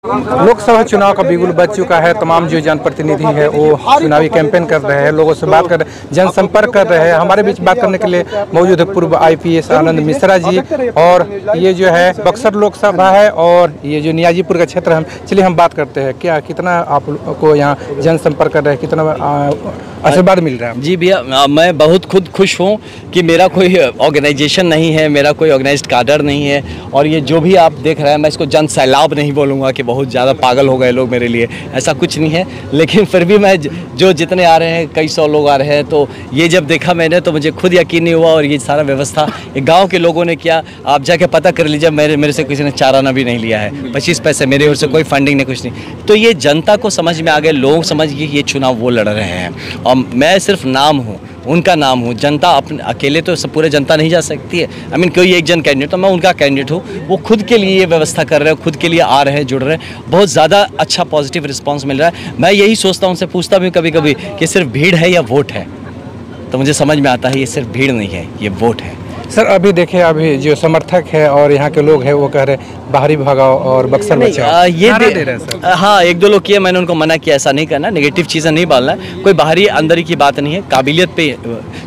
लोकसभा चुनाव का बिगुल बज चुका है। तमाम जो जनप्रतिनिधि है वो चुनावी कैंपेन कर रहे हैं, लोगों से बात कर रहे हैं, जनसंपर्क कर रहे हैं। हमारे बीच बात करने के लिए मौजूद है पूर्व IPS आनंद मिश्रा जी। और ये जो है बक्सर लोकसभा है और ये जो नियाजीपुर का क्षेत्र है, चलिए हम बात करते हैं। क्या कितना आपको यहाँ जनसंपर्क कर रहे हैं, कितना आशीर्वाद मिल रहा है? जी भैया, मैं बहुत खुद खुश हूँ कि मेरा कोई ऑर्गेनाइजेशन नहीं है, मेरा कोई ऑर्गेनाइज्ड काडर नहीं है। और ये जो भी आप देख रहे हैं, मैं इसको जन सैलाब नहीं बोलूँगा कि बहुत ज़्यादा पागल हो गए लोग मेरे लिए, ऐसा कुछ नहीं है। लेकिन फिर भी मैं जो जितने आ रहे हैं, कई सौ लोग आ रहे हैं, तो ये जब देखा मैंने तो मुझे खुद यकीन नहीं हुआ। और ये सारा व्यवस्था गाँव के लोगों ने किया। आप जाके पता कर लीजिए, मेरे से किसी ने चाराना भी नहीं लिया है, 25 पैसे मेरे ओर से कोई फंडिंग नहीं, कुछ नहीं। तो ये जनता को समझ में आ गए, लोग समझ गए ये चुनाव वो लड़ रहे हैं और मैं सिर्फ नाम हूँ, उनका नाम हूँ। जनता अपने अकेले तो सब पूरे जनता नहीं जा सकती है। कोई एक जन कैंडिडेट, तो मैं उनका कैंडिडेट हूँ। वो खुद के लिए ये व्यवस्था कर रहे हैं, खुद के लिए आ रहे हैं, जुड़ रहे हैं। बहुत ज़्यादा अच्छा पॉजिटिव रिस्पांस मिल रहा है। मैं यही सोचता हूँ, उनसे पूछता भी कभी कभी कि सिर्फ भीड़ है या वोट है, तो मुझे समझ में आता है ये सिर्फ भीड़ नहीं है, ये वोट है। सर अभी देखिए, अभी जो समर्थक है और यहाँ के लोग हैं वो कह रहे हैं बाहरी भगाओ और बक्सर बचाओ, ये दे रहे हैं सर। हाँ, एक दो लोग किए, मैंने उनको मना किया, ऐसा नहीं करना, नेगेटिव चीज़ें नहीं बोलना। कोई बाहरी अंदर की बात नहीं है, काबिलियत पे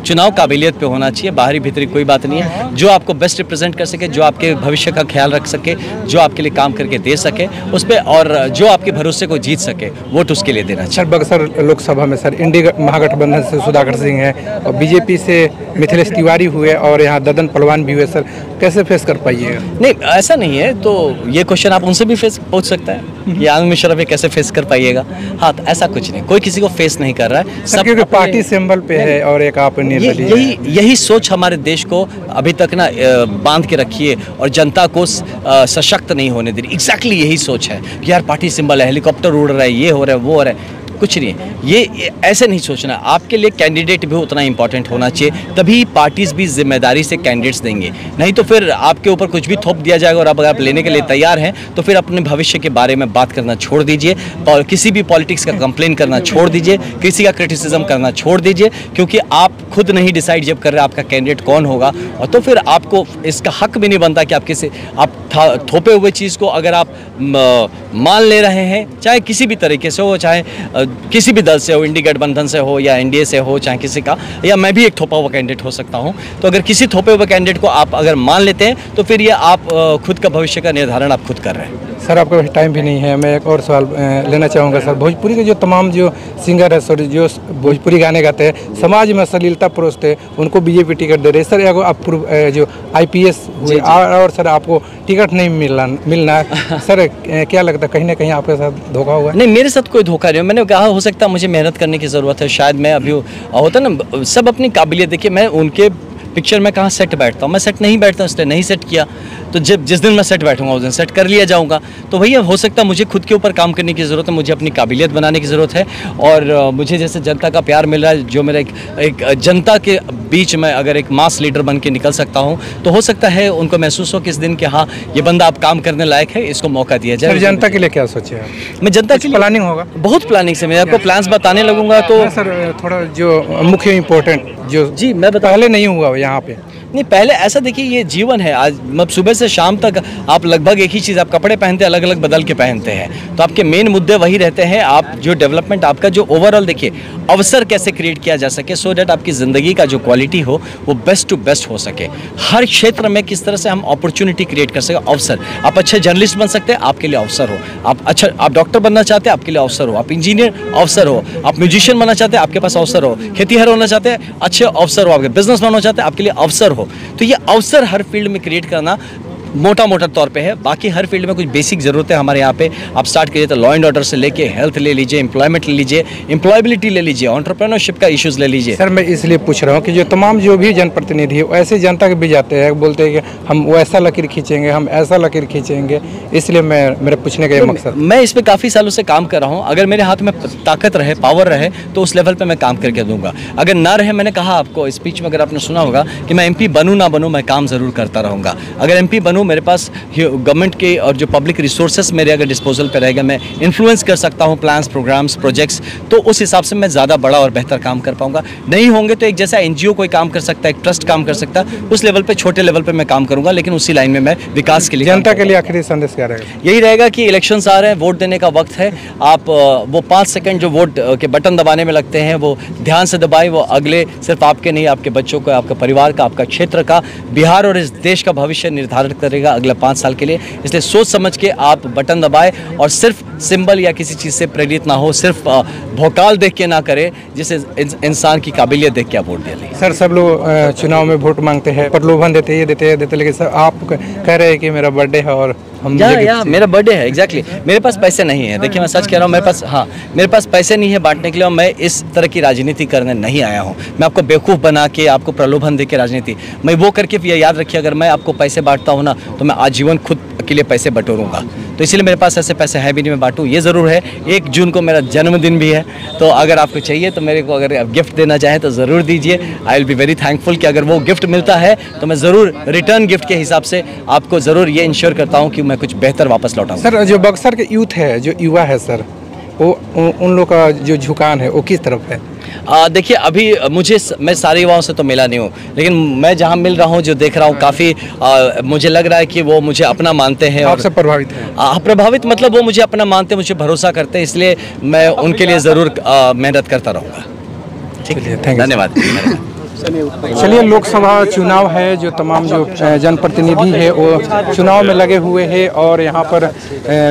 चुनाव काबिलियत पे होना चाहिए, बाहरी भीतरी कोई बात नहीं है। जो आपको बेस्ट रिप्रेजेंट कर सके, जो आपके भविष्य का ख्याल रख सके, जो आपके लिए काम करके दे सके उस पर, और जो आपके भरोसे को जीत सके, वोट उसके लिए देना चाहिए। सर बक्सर लोकसभा में सर इंडिया महागठबंधन से सुधाकर सिंह है और BJP से मिथिलेश तिवारी हुए और यहाँ ददन पहलवान भी हुए। सर कैसे फेस कर पाइएगा? नहीं, ऐसा नहीं है, तो ये क्वेश्चन आप उनसे भी फेस पूछ सकते हैं कि आनंद मिश्रा पे कैसे फेस कर पाइएगा। हाँ, तो ऐसा कुछ नहीं, कोई किसी को फेस नहीं कर रहा है। सब क्योंकि पार्टी सिंबल पे है और एक आप यही सोच हमारे देश को अभी तक ना बांध के रखी है और जनता को सशक्त नहीं होने दे रही। एग्जैक्टली यही सोच है कि यार पार्टी सिंबल है, हेलीकॉप्टर उड़ रहा है, ये हो रहा है, वो हो रहा है, कुछ नहीं है। ये ऐसे नहीं सोचना। आपके लिए कैंडिडेट भी उतना इंपॉर्टेंट होना चाहिए, तभी पार्टीज भी जिम्मेदारी से कैंडिडेट्स देंगे। नहीं तो फिर आपके ऊपर कुछ भी थोप दिया जाएगा और अब अगर आप लेने के लिए तैयार हैं तो फिर अपने भविष्य के बारे में बात करना छोड़ दीजिए और किसी भी पॉलिटिक्स का कंप्लेन करना छोड़ दीजिए, किसी का क्रिटिसिज्म करना छोड़ दीजिए, क्योंकि आप खुद नहीं डिसाइड जब कर रहे आपका कैंडिडेट कौन होगा। और तो फिर आपको इसका हक भी नहीं बनता कि आप थोपे हुए चीज़ को अगर आप मान ले रहे हैं, चाहे किसी भी तरीके से हो, चाहे किसी भी दल से हो, इंडी गठबंधन से हो या NDA से हो, चाहे किसी का, या मैं भी एक थोपा हुआ कैंडिडेट हो सकता हूं। तो अगर किसी थोपे हुए कैंडिडेट को आप अगर मान लेते हैं तो फिर ये आप खुद का भविष्य का निर्धारण आप खुद कर रहे हैं। सर आपका टाइम भी नहीं है, मैं एक और सवाल लेना चाहूँगा। सर भोजपुरी के जो तमाम जो सिंगर है सर, जो भोजपुरी गाने गाते हैं, समाज में अश्लीलता परोसते हैं, उनको BJP टिकट दे रहे हैं। सर आप जो IPS हुए और सर आपको टिकट नहीं मिलना सर क्या लगता है कहीं ना कहीं आपके साथ धोखा हुआ? नहीं, मेरे साथ कोई धोखा नहीं। मैंने कहा हो सकता है मुझे मेहनत करने की ज़रूरत है, शायद मैं अभी होता ना, सब अपनी काबिलियत। देखिए, मैं उनके पिक्चर में कहाँ सेट बैठता हूँ, मैं सेट नहीं बैठता हूँ, इसलिए नहीं सेट किया। तो जिस दिन मैं सेट बैठूंगा उस दिन सेट कर लिया जाऊंगा। तो भैया हो सकता है मुझे खुद के ऊपर काम करने की ज़रूरत है, मुझे अपनी काबिलियत बनाने की ज़रूरत है। और मुझे जैसे जनता का प्यार मिल रहा है, जो मेरा एक जनता के बीच में अगर एक मास लीडर बन के निकल सकता हूँ, तो हो सकता है उनको महसूस हो किस दिन कि हाँ, ये बंदा आप काम करने लायक है, इसको मौका दिया जाए। जनता के लिए क्या सोचे? मैं जनता के लिए प्लानिंग होगा, बहुत प्लानिंग से मैं आपको प्लान्स बताने लगूंगा। तो सर थोड़ा जो मुख्य इम्पोर्टेंट जो जी मैं पहले नहीं हुआ यहाँ पे, नहीं पहले ऐसा देखिए, ये जीवन है। आज मतलब सुबह से शाम तक आप लगभग एक ही चीज़, आप कपड़े पहनते हैं, अलग अलग बदल के पहनते हैं, तो आपके मेन मुद्दे वही रहते हैं। आप जो डेवलपमेंट आपका जो ओवरऑल देखिए, अवसर कैसे क्रिएट किया जा सके, सो डैट आपकी ज़िंदगी का जो क्वालिटी हो वो बेस्ट टू बेस्ट हो सके। हर क्षेत्र में किस तरह से हम अपॉर्चुनिटी क्रिएट कर सके, अवसर। आप अच्छे जर्नलिस्ट बन सकते हैं, आपके लिए अवसर हो। आप डॉक्टर बनना चाहते हैं, आपके लिए अवसर हो। आप इंजीनियर, अवसर हो। आप म्यूजिशियन बनना चाहते हैं, आपके पास अवसर हो। खेतीहर होना चाहते हैं, अच्छे अवसर हो। आपके बिजनेसमैन होना चाहते हैं, आपके लिए अवसर हो। तो ये अवसर हर फील्ड में क्रिएट करना मोटा तौर पे है। बाकी हर फील्ड में कुछ बेसिक ज़रूरत है हमारे यहाँ पे। आप स्टार्ट करिए तो लॉ एंड ऑर्डर से लेके हेल्थ ले लीजिए, एम्प्लॉयमेंट ले लीजिए, एम्प्लॉयबिलिटी ले लीजिए, एंटरप्रेन्योरशिप का इश्यूज ले लीजिए। सर मैं इसलिए पूछ रहा हूँ कि जो तमाम जो भी जनप्रतिनिधि है ऐसे जनता के भी जाते हैं, बोलते हैं कि हम वैसा लकीर खींचेंगे, हम ऐसा लकीर खींचेंगे, इसलिए मेरे पूछने का ये मकसद। मैं इस पर काफ़ी सालों से काम कर रहा हूँ। अगर मेरे हाथ में ताकत रहे, पावर रहे, तो उस लेवल पर मैं काम करके दूंगा। अगर ना रहे, मैंने कहा आपको स्पीच में, अगर आपने सुना होगा कि मैं MP बनूँ ना बनूँ, मैं काम ज़रूर करता रहूँगा। अगर MP बनूँ हूँ, मेरे पास गवर्नमेंट के और जो पब्लिक रिसोर्सेस मेरे अगर डिस्पोजल पे रहेगा, मैं इन्फ्लुएंस कर सकता हूँ प्लान्स, प्रोग्राम्स, प्रोजेक्ट्स, तो उस हिसाब से मैं ज़्यादा बड़ा और बेहतर काम कर पाऊँगा। नहीं होंगे तो एक जैसा NGO कोई काम कर सकता है, एक ट्रस्ट काम कर सकता है, उस लेवल पे, छोटे लेवल पे मैं काम करूँगा, लेकिन उसी लाइन में मैं विकास के लिए। जनता के लिए आखिरी संदेश क्या रहेगा? यही रहेगा कि इलेक्शंस आ रहे हैं, वोट देने का वक्त है। आप वो 5 सेकंड जो वोट के बटन दबाने में लगते हैं, वो ध्यान से दबाएं। वो अगले सिर्फ आपके नहीं, आपके बच्चों का, आपका परिवार का, आपका क्षेत्र का, बिहार और इस देश का भविष्य निर्धारित करेगा अगले 5 साल के लिए। इसलिए सोच समझ के आप बटन दबाएं और सिर्फ सिंबल या किसी चीज़ से प्रेरित ना हो, सिर्फ भौकाल देख के ना करें, जिससे इंसान की काबिलियत देख के आप वोट दे। सर, सब लोग चुनाव में वोट मांगते हैं, प्रलोभन देते हैं, ये देते हैं, लेकिन सर आप कह रहे हैं कि मेरा बर्थडे है और हम मेरा बर्थडे है। एग्जैक्टली, मेरे पास पैसे नहीं है। देखिए, मैं सच कह रहा हूँ, मेरे पास पैसे नहीं है बांटने के लिए, और मैं इस तरह की राजनीति करने नहीं आया हूँ। मैं आपको बेवकूफ़ बना के, आपको प्रलोभन दे के राजनीति, मैं वो करके ये याद रखिए, अगर मैं आपको पैसे बांटता हूँ ना, तो मैं आजीवन खुद के लिए पैसे बटोरूंगा। तो इसीलिए मेरे पास ऐसे पैसे हैं भी नहीं मैं बांटूँ। ये ज़रूर है, 1 जून को मेरा जन्मदिन भी है, तो अगर आपको चाहिए तो मेरे को अगर आप गिफ्ट देना चाहें तो ज़रूर दीजिए। I will be very thankful कि अगर वो गिफ्ट मिलता है तो मैं ज़रूर रिटर्न गिफ्ट के हिसाब से आपको ज़रूर ये इंश्योर करता हूँ कि मैं कुछ बेहतर वापस लौटाऊँ। सर, जो बक्सर के यूथ है, जो युवा है सर, वो उन लोग का जो झुकान है वो किस तरफ है? देखिए, अभी मैं सारे युवाओं से तो मिला नहीं हूँ, लेकिन मैं जहाँ मिल रहा हूँ, जो देख रहा हूँ, काफ़ी मुझे लग रहा है कि वो मुझे अपना मानते हैं। आपसे प्रभावित है? प्रभावित मतलब वो मुझे अपना मानते हैं, मुझे भरोसा करते हैं, इसलिए मैं उनके लिए ज़रूर मेहनत करता रहूँगा। ठीक है, धन्यवाद। चलिए, लोकसभा चुनाव है, जो तमाम जो जनप्रतिनिधि है वो चुनाव में लगे हुए हैं और यहाँ पर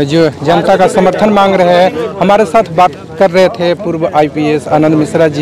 जो जनता का समर्थन मांग रहे हैं। हमारे साथ बात कर रहे थे पूर्व IPS आनंद मिश्रा जी।